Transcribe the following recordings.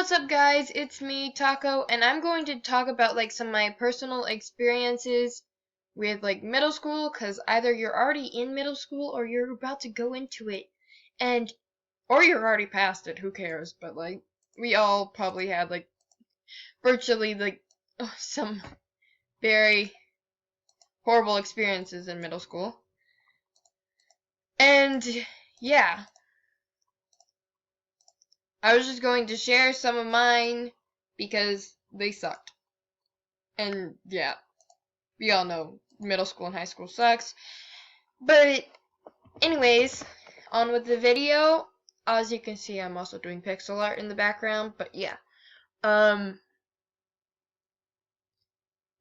what's up guys, it's me, Taco, and I'm going to talk about like some of my personal experiences with like middle school, cause either you're already in middle school or you're about to go into it, or you're already past it, who cares, but like, we all probably had like, virtually like, some very horrible experiences in middle school, and yeah, I was just going to share some of mine, because they sucked, and yeah. We all know middle school and high school sucks. But anyways, on with the video. As you can see, I'm also doing pixel art in the background, but yeah.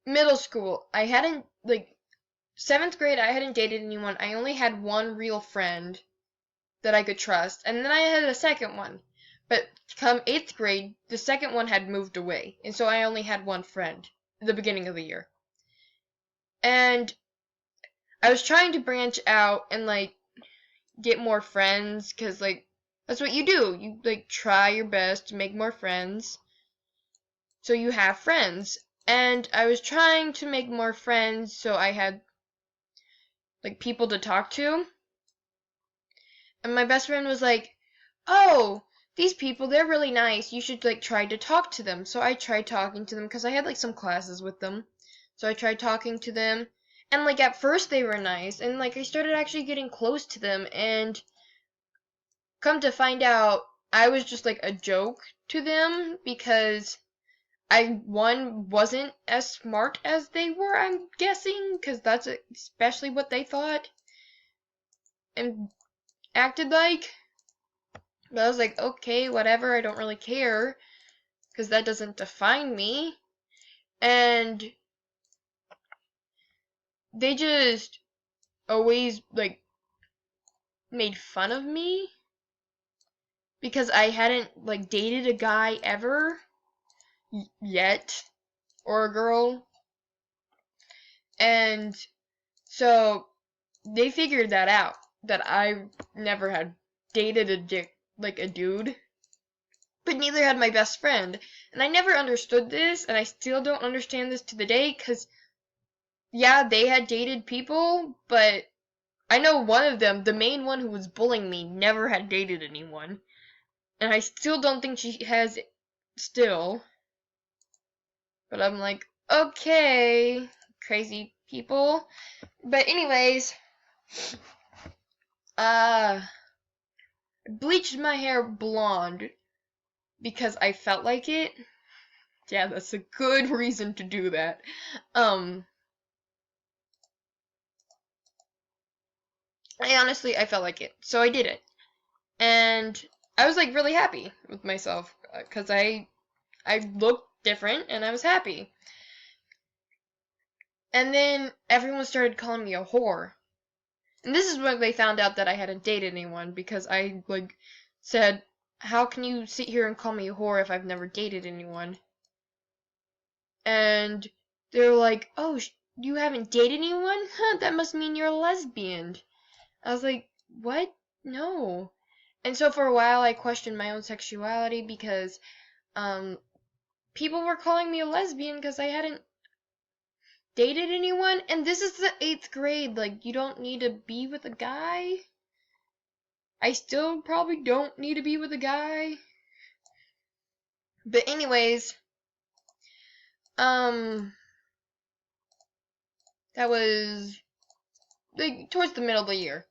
Middle school, I hadn't, like, 7th grade, I hadn't dated anyone. I only had one real friend that I could trust, and then I had a second one. But come 8th grade, the second one had moved away, and so I only had one friend at the beginning of the year. And I was trying to branch out and, like, get more friends, because, like, that's what you do. You, like, try your best to make more friends, so you have friends. And I was trying to make more friends, so I had, like, people to talk to. And my best friend was like, oh, these people, they're really nice. You should, like, try to talk to them. So I tried talking to them, because I had, like, some classes with them. So I tried talking to them. And, like, at first they were nice. And, like, I started actually getting close to them. And come to find out, I was just like a joke to them, because I, one, wasn't as smart as they were, I'm guessing, because that's especially what they thought and acted like. But I was like, okay, whatever, I don't really care, because that doesn't define me. And they just always, like, made fun of me, because I hadn't, like, dated a guy ever yet, or a girl. And so they figured that out, that I never had dated a dude, but neither had my best friend. And I never understood this, and I still don't understand this to the day, because, yeah, they had dated people, but I know one of them, the main one who was bullying me, never had dated anyone. And I still don't think she has still. But I'm like, okay, crazy people. But anyways, bleached my hair blonde because I felt like it. Yeah, that's a good reason to do that. I felt like it, so I did it. And I was like really happy with myself, because I looked different and I was happy. And then everyone started calling me a whore. And this is when they found out that I hadn't dated anyone, because I, like, said, how can you sit here and call me a whore if I've never dated anyone? And they're like, oh, you haven't dated anyone? Huh, that must mean you're a lesbian. I was like, what? No. And so for a while I questioned my own sexuality, because people were calling me a lesbian because I hadn't dated anyone, and this is the 8th grade. Like, you don't need to be with a guy. I still probably don't need to be with a guy. But anyways, that was like towards the middle of the year.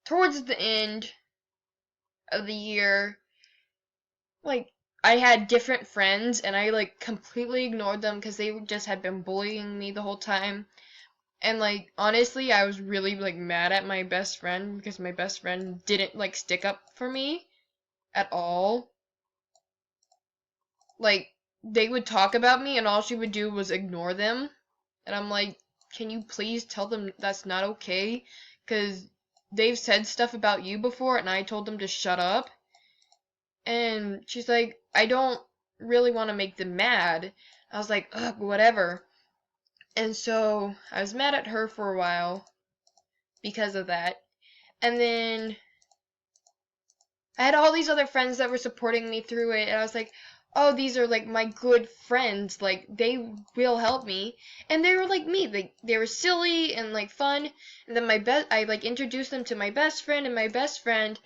Towards the end of the year, like, I had different friends, and I, like, completely ignored them because they just had been bullying me the whole time. And, like, honestly, I was really, like, mad at my best friend, because my best friend didn't, like, stick up for me at all. Like, they would talk about me, and all she would do was ignore them. And I'm like, can you please tell them that's not okay? Because they've said stuff about you before, and I told them to shut up. And she's like, I don't really want to make them mad. I was like, ugh, whatever. And so I was mad at her for a while because of that. And then I had all these other friends that were supporting me through it, and I was like, oh, these are like my good friends, like they will help me. And they were like me, they were silly and like fun. And then I like introduced them to my best friend, and my best friend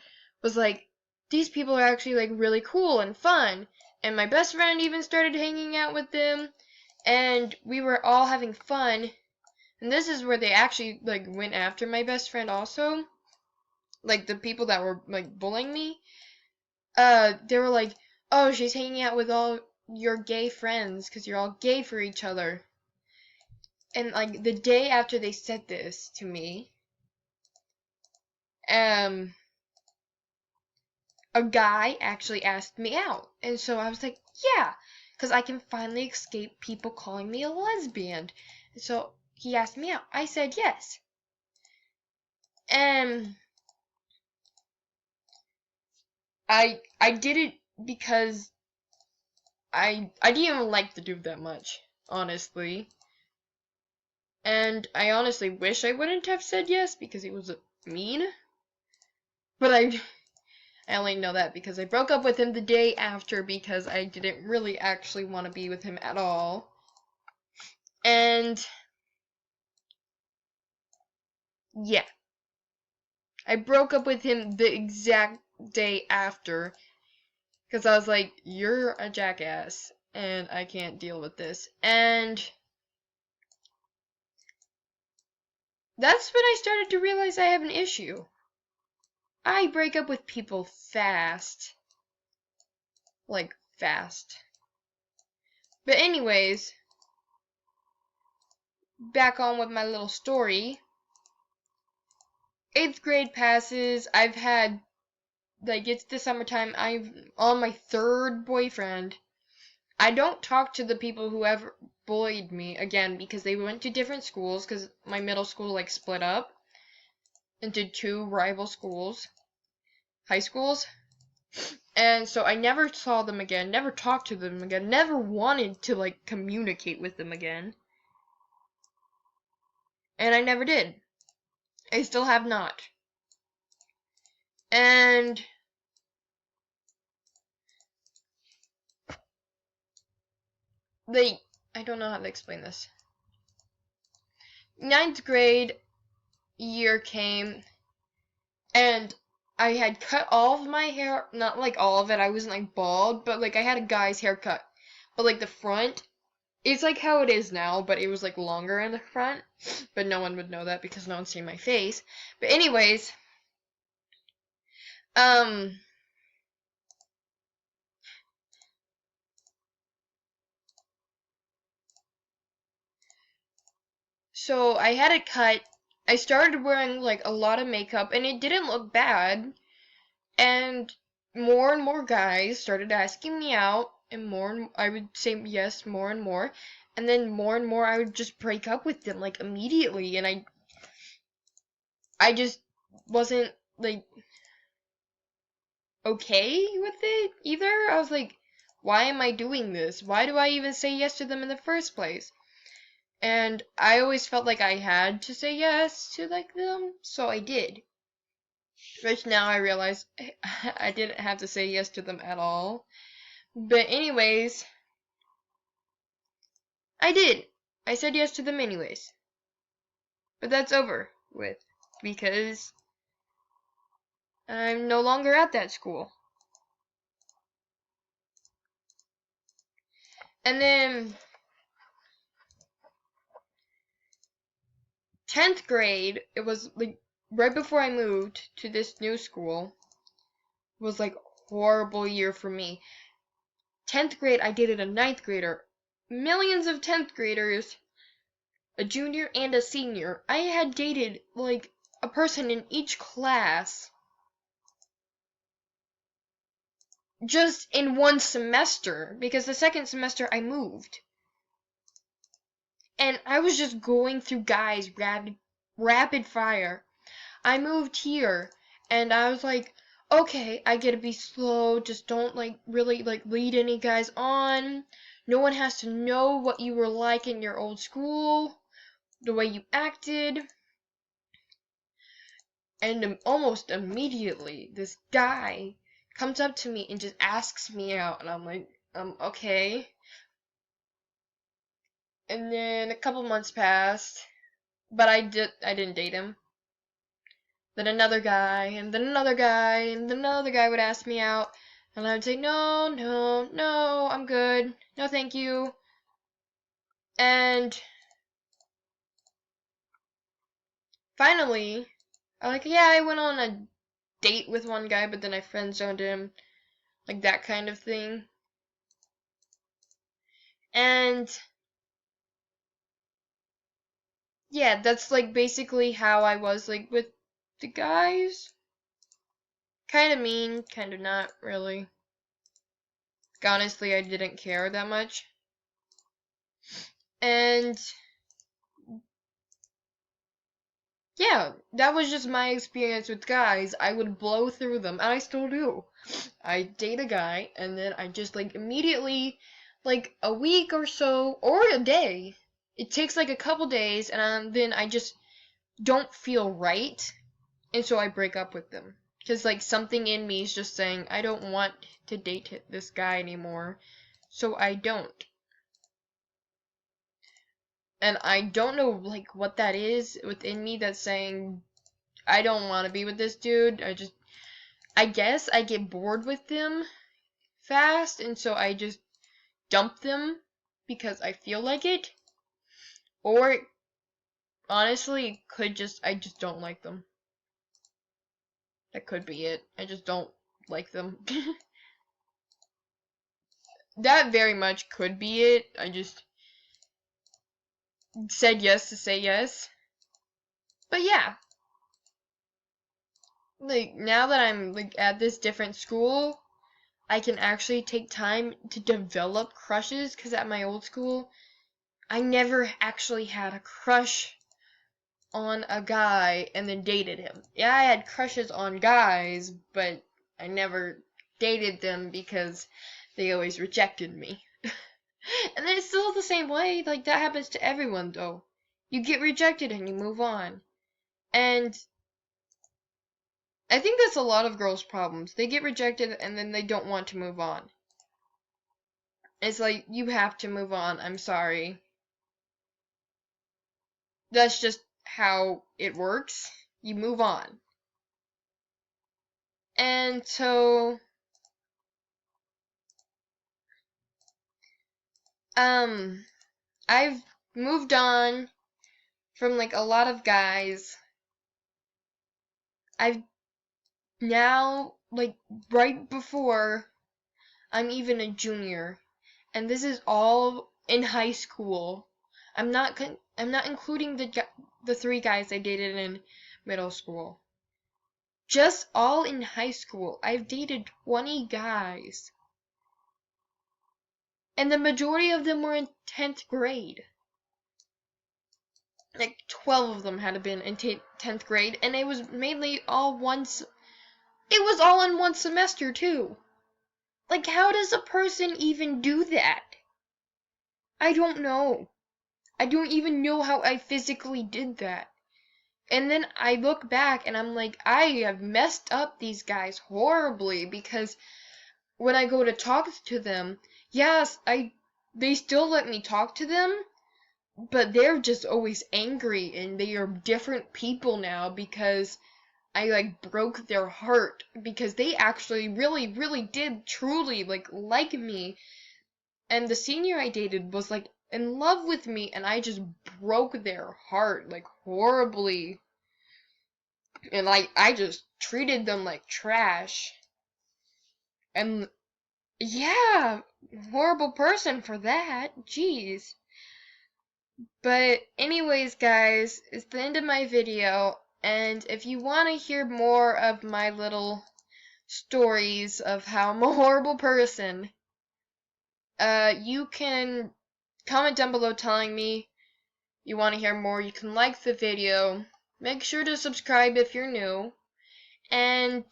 was like, these people are actually like really cool and fun. And my best friend even started hanging out with them, and we were all having fun. And this is where they actually like went after my best friend also. Like the people that were like bullying me, they were like, oh, she's hanging out with all your gay friends because you're all gay for each other. And like the day after they said this to me, um, a guy actually asked me out, and so I was like, yeah, because I can finally escape people calling me a lesbian. And so he asked me out. I said yes, and I did it because I didn't even like the dude that much, honestly. And I honestly wish I wouldn't have said yes because he was mean. But I only know that because I broke up with him the day after because I didn't really actually want to be with him at all. And yeah, I broke up with him the exact day after because I was like, you're a jackass and I can't deal with this. And that's when I started to realize I have an issue. I break up with people fast. Like, fast. But anyways, back on with my little story. 8th grade passes. I've had, like, it's the summertime. I'm on my 3rd boyfriend. I don't talk to the people who ever bullied me again because they went to different schools because my middle school, like, split up into 2 rival schools, high schools. And so I never saw them again, never talked to them again, never wanted to, like, communicate with them again. And I never did. I still have not. And I don't know how to explain this. 9th grade year came, and I had cut all of my hair, not like all of it, I wasn't like bald, but like I had a guy's haircut. But like the front, it's like how it is now, but it was like longer in the front. But no one would know that because no one's seen my face. But anyways, um, so I had it cut. I started wearing like a lot of makeup, and it didn't look bad. And more guys started asking me out, and I would say yes more and more. And then more and more I would just break up with them like immediately, and I just wasn't like okay with it either. I was like, why am I doing this? Why do I even say yes to them in the first place? And I always felt like I had to say yes to like them, so I did. Which now I realize I didn't have to say yes to them at all. But anyways, I did. I said yes to them anyways. But that's over with because I'm no longer at that school. And then 10th grade, it was like right before I moved to this new school, was like horrible year for me. 10th grade, I dated a 9th grader. Millions of 10th graders, a junior and a senior. I had dated like a person in each class just in one semester because the second semester I moved. And I was just going through guys rapid fire. I moved here and I was like, okay, I gotta be slow, just don't like really like lead any guys on. No one has to know what you were like in your old school, the way you acted. And almost immediately, this guy comes up to me and just asks me out, and I'm like, okay. And then a couple months passed, but I didn't date him. Then another guy, and then another guy, and then another guy would ask me out, and I would say, no, no, no, I'm good. No, thank you. And finally, I went on a date with one guy, but then I friend zoned him, like that kind of thing. And yeah, that's like basically how I was like with the guys. Kind of mean, kind of not really. Honestly, I didn't care that much. And yeah, that was just my experience with guys. I would blow through them, and I still do. I date a guy, and then I just like immediately, like a week or so, or a day. It takes like a couple days, and then I just don't feel right, and so I break up with them. Because like something in me is just saying, I don't want to date this guy anymore, so I don't. And I don't know like what that is within me that's saying I don't want to be with this dude. I guess I get bored with them fast, and so I just dump them because I feel like it. Or honestly, I just don't like them. That could be it. I just don't like them. That very much could be it. I just said yes to say yes. But yeah, like now that I'm like at this different school, I can actually take time to develop crushes, because at my old school, I never actually had a crush on a guy and then dated him. Yeah, I had crushes on guys, but I never dated them because they always rejected me. And then it's still the same way. Like, that happens to everyone, though. You get rejected and you move on. And I think that's a lot of girls' problems. They get rejected and then they don't want to move on. It's like, you have to move on. I'm sorry. That's just how it works. You move on. And so, I've moved on from like a lot of guys. I've now, like, right before I'm even a junior, and this is all in high school. I'm not including the three guys I dated in middle school. Just all in high school. I've dated 20 guys. And the majority of them were in 10th grade. Like 12 of them had been in 10th grade, and it was mainly it was all in one semester too. Like, how does a person even do that? I don't know. I don't even know how I physically did that. And then I look back and I'm like, I have messed up these guys horribly, because when I go to talk to them, yes, they still let me talk to them, but they're just always angry, and they are different people now because I like broke their heart, because they actually really, really did truly like me. And the senior I dated was like in love with me, and I just broke their heart like horribly. And like I just treated them like trash. And yeah, horrible person for that. Jeez. But anyways, guys, it's the end of my video, and if you want to hear more of my little stories of how I'm a horrible person, you can comment down below telling me you want to hear more. You can like the video. Make sure to subscribe if you're new. And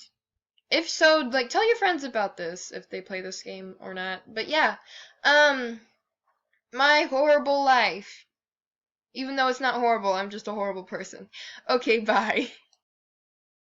if so, like, tell your friends about this if they play this game or not. But yeah, my horrible life. Even though it's not horrible, I'm just a horrible person. Okay, bye.